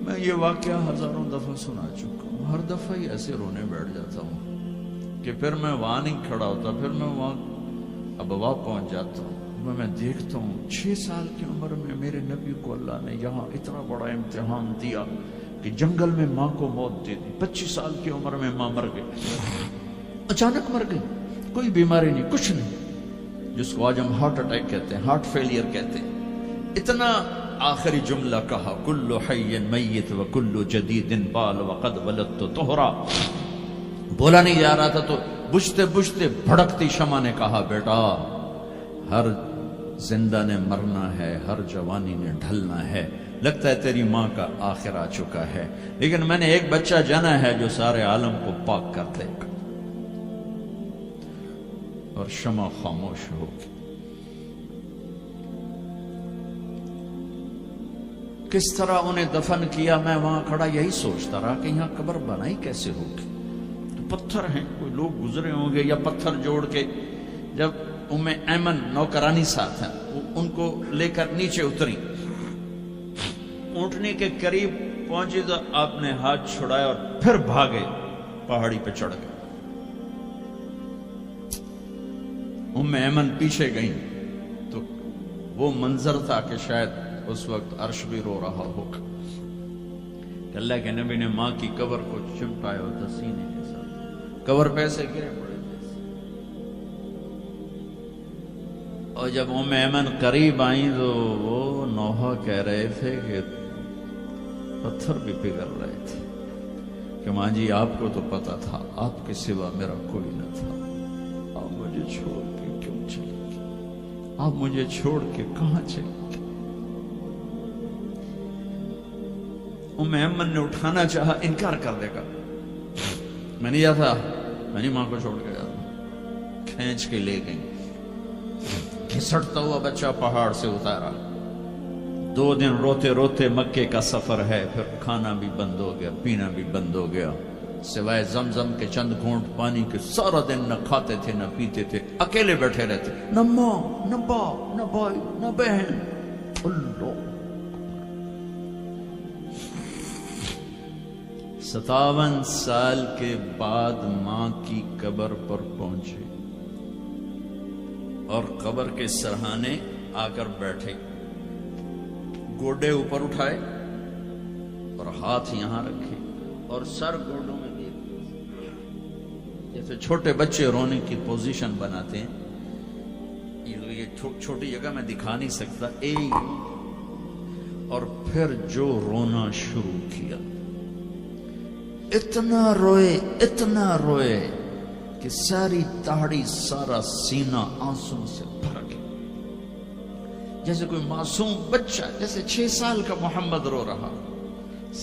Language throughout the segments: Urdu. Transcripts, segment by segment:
میں یہ واقعہ ہزاروں دفعہ سنا چکا ہوں، ہر دفعہ ہی ایسے رونے بیٹھ جاتا ہوں کہ پھر میں وہاں نہیں کھڑا ہوتا، پھر میں وہاں ابوا پہنچ جاتا ہوں، میں دیکھتا ہوں 6 سال کی عمر میں میرے نبی کو اللہ نے یہاں اتنا بڑا امتحان دیا کہ جنگل میں ماں کو موت دے دی۔ 25 سال کی عمر میں ماں مر گئی، اچانک مر گئی، کوئی بیماری نہیں، کچھ نہیں، جس کو آج ہم ہارٹ اٹیک کہتے ہیں، ہارٹ فیلئر کہتے ہیں۔ اتنا آخری جملہ کہا، کل حی میت و کل جدید بال وقد ولدت طہرا، بولا نہیں جا رہا تھا تو بجھتے بجھتے بھڑکتی شمع نے کہا، بیٹا ہر زندہ نے مرنا ہے، ہر جوانی نے ڈھلنا ہے، لگتا ہے تیری ماں کا آخر آ چکا ہے، لیکن میں نے ایک بچہ جانا ہے جو سارے عالم کو پاک کر دے گا۔ اور شمع خاموش ہوگی۔ کس طرح انہیں دفن کیا، میں وہاں کھڑا یہی سوچتا رہا کہ یہاں قبر بنائی کیسے ہوگی، تو پتھر ہیں، کوئی لوگ گزرے ہوں گے یا پتھر جوڑ کے۔ جب ایمن نوکرانی ساتھ ہیں، وہ ان کو لے کر نیچے اتری، اونٹنی کے قریب پہنچی تو آپ نے ہاتھ چھڑایا اور پھر بھاگے، پہاڑی پہ چڑھ گئے۔ ایمن پیچھے گئیں تو وہ منظر تھا کہ شاید اس وقت عرش بھی رو رہا ہوگا کہ اللہ کے نبی نے ماں کی قبر کو چمٹایا ہوتا سینے کے ساتھ، قبر پہ سے گرے پڑے۔ اور جب ایمن قریب آئیں تو وہ نوحہ کہہ رہے تھے کہ پتھر بھی پگھل رہے تھے کہ ماں جی آپ کو تو پتا تھا آپ کے سوا میرا کوئی نہ تھا، آپ مجھے چھوڑ کے کیوں چلے گئے، آپ مجھے چھوڑ کے کہاں چلے گئے۔ ایمن نے اٹھانا چاہا، انکار کر دے گا، میں نہیں جاتا، میں نہیں ماں کو چھوڑ کے جاتا، کھینچ کے لے گئی، گھسٹتا ہوا بچہ پہاڑ سے اتارا۔ 2 دن روتے روتے مکے کا سفر ہے، پھر کھانا بھی بند ہو گیا، پینا بھی بند ہو گیا، سوائے زمزم کے چند گھونٹ پانی کے سارا دن نہ کھاتے تھے نہ پیتے تھے، اکیلے بیٹھے رہتے، نہ ماں نہ باپ نہ بھائی نہ بہن۔ اللہ 57 سال کے بعد ماں کی قبر پر پہنچے اور قبر کے سرہانے آ کر بیٹھے، گوڈے اوپر اٹھائے اور ہاتھ یہاں رکھے اور سر گوڈوں میں دے، جیسے چھوٹے بچے رونے کی پوزیشن بناتے ہیں، یہ چھوٹی جگہ میں دکھا نہیں سکتا، اور پھر جو رونا شروع کیا، اتنا روئے کہ ساری داڑھی سارا سینہ آنسوں سے بھر گیا، جیسے کوئی معصوم بچہ، جیسے 6 سال کا محمد رو رہا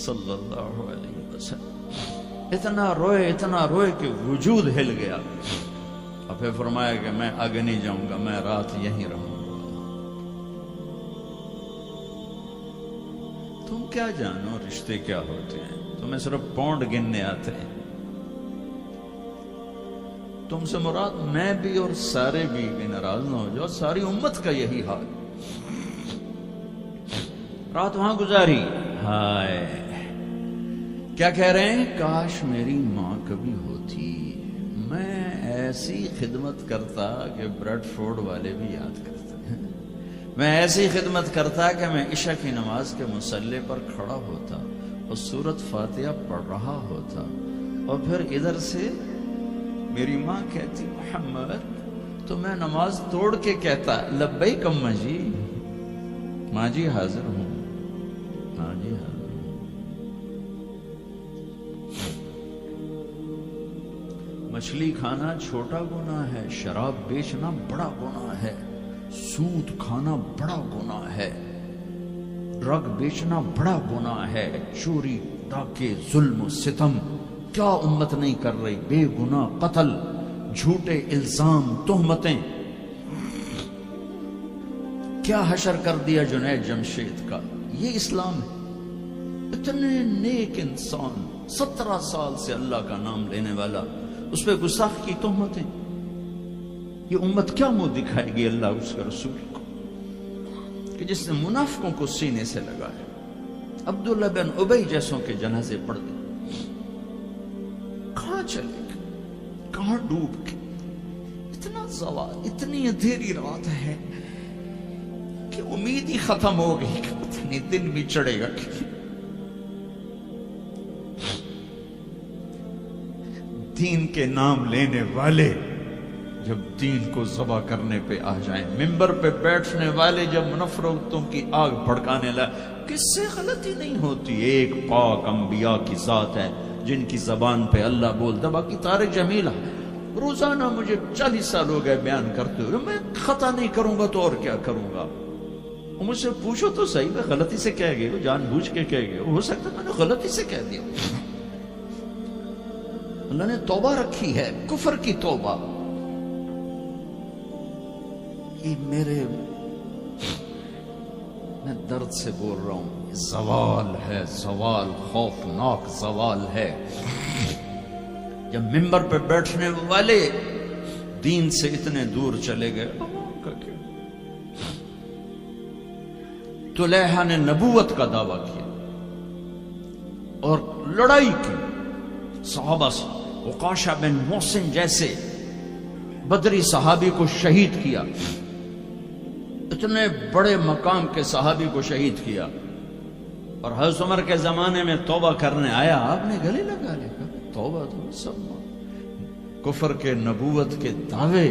صلی اللہ علیہ وسلم۔ اتنا روئے کہ وجود ہل گیا، اور پھر فرمایا کہ میں آگے نہیں جاؤں گا، میں رات یہیں رہوں گا۔ تم کیا جانو رشتے کیا ہوتے ہیں، تمہیں صرف پونڈ گننے آتے ہیں، تم سے مراد میں بھی اور سارے بھی ناراض نہ ہو جاؤ، ساری امت کا یہی حال۔ رات وہاں گزاری، ہائے کیا کہہ رہے ہیں، کاش میری ماں کبھی ہوتی، میں ایسی خدمت کرتا کہ بریڈ فورڈ والے بھی یاد کرتے ہیں، میں ایسی خدمت کرتا کہ میں عشاء کی نماز کے مصلی پر کھڑا ہوتا اور سورۃ فاتحہ پڑھ رہا ہوتا، اور پھر ادھر سے میری ماں کہتی محمد، تو میں نماز توڑ کے کہتا لبیک اماں جی، ماں جی حاضر ہوں، ماں جی حاضر ہوں۔ مچھلی کھانا چھوٹا گناہ ہے، شراب بیچنا بڑا گناہ ہے، سود کھانا بڑا گناہ ہے، ڈرگ بیچنا بڑا گناہ ہے، چوری ڈاکے ظلم و ستم کیا امت نہیں کر رہی، بے گناہ قتل، جھوٹے الزام تہمتیں، کیا حشر کر دیا جنید جمشید کا، یہ اسلام ہے۔ اتنے نیک انسان، 17 سال سے اللہ کا نام لینے والا، اس پہ گستاخ کی تہمتیں، یہ امت کیا منہ دکھائے گی اللہ اس کے رسول کو؟ کہ جس نے منافقوں کو سینے سے لگایا، عبداللہ بن ابی جیسوں کے جنازے پڑھ گئے، کہاں چلے گئے، کہاں ڈوب گئے، اتنا زوال، اتنی اندھیری رات ہے کہ امید ہی ختم ہو گئی کہ پتہ نہیں دن بھی چڑھے گا۔ دین کے نام لینے والے جب دین کو ذبح کرنے پہ آ جائیں، ممبر پہ بیٹھنے والے جب نفرتوں کی آگ بھڑکانے لائے، کس سے غلطی نہیں ہوتی؟ ایک پاک انبیاء کی ذات ہے جن کی زبان پہ اللہ بولتا، باقی طارق جمیلہ روزانہ مجھے 40 سال ہو گئے بیان کرتے ہوئے، میں خطا نہیں کروں گا تو اور کیا کروں گا؟ مجھ سے پوچھو تو صحیح، میں غلطی سے کہہ گئے، جان بوجھ کے کہہ گئے، ہو سکتا میں نے غلطی سے کہہ دیا۔ اللہ نے توبہ رکھی ہے، کفر کی توبہ۔ یہ میں درد سے بول رہا ہوں، زوال ہے، زوال خوفناک زوال ہے۔ جب ممبر پہ بیٹھنے والے دین سے اتنے دور چلے گئے، طلحہ نے نبوت کا دعویٰ کیا اور لڑائی کی صحابہ سے، عکاشہ بن محسن جیسے بدری صحابی کو شہید کیا، اتنے بڑے مقام کے صحابی کو شہید کیا، اور حضرت عمر کے زمانے میں توبہ کرنے آیا، آپ نے گلے لگا لیا، توبہ تو سب کفر کے نبوت کے دعوے۔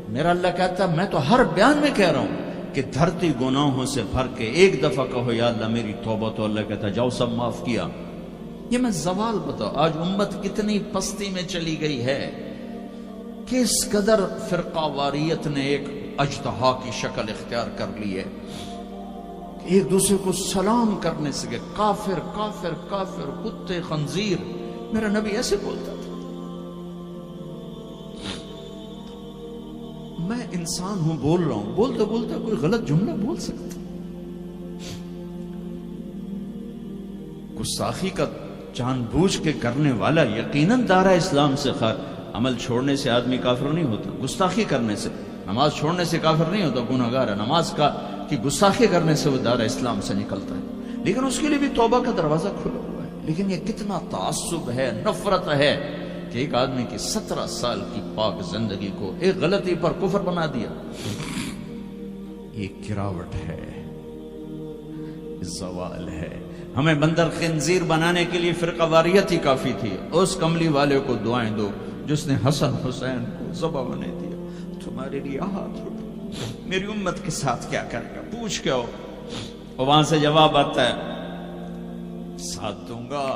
میرا اللہ کہتا میں تو ہر بیان میں کہہ رہا ہوں کہ دھرتی گناہوں سے بھر کے ایک دفعہ کہو یا اللہ میری توبہ، تو اللہ کہتا جاؤ سب معاف کیا۔ یہ میں زوال بتاؤ، آج امت کتنی پستی میں چلی گئی ہے، کس قدر فرقہ واریت نے ایک اجتہا کی شکل اختیار کر لی ہے، ایک دوسرے کو سلام کرنے سے کہ کافر کافر کافر، کتے خنزیر۔ میرا نبی ایسے بولتا تھا۔ میں انسان ہوں، بول رہا ہوں، بولتے بولتے کوئی غلط جملہ بول سکتا۔ گستاخی کا جان بوجھ کے کرنے والا یقیناً دارہ اسلام سے عمل چھوڑنے سے آدمی کافر نہیں ہوتا، گستاخی کرنے سے، نماز چھوڑنے سے کافر نہیں ہوتا، گناہگار ہے، نماز کی گستاخی کرنے سے وہ دارہ اسلام سے نکلتا ہے، لیکن اس کے لیے بھی توبہ کا دروازہ کھلا ہوا ہے۔ لیکن یہ کتنا تعصب ہے، نفرت ہے کہ ایک آدمی کی 17 سال کی پاک زندگی کو ایک غلطی پر کفر بنا دیا۔ یہ گراوٹ ہے، زوال ہے۔ ہمیں بندر خنزیر بنانے کے لیے فرقہ واریت ہی کافی تھی۔ اس کملی والے کو دعائیں دو جس نے حسن حسین کو ذبح ہونے دیا، تمہارے لیے ہاتھ اٹھو، میری امت کے ساتھ کیا کرے گا پوچھ کے آؤ، اور وہاں سے جواب آتا ہے ساتھ دوں گا۔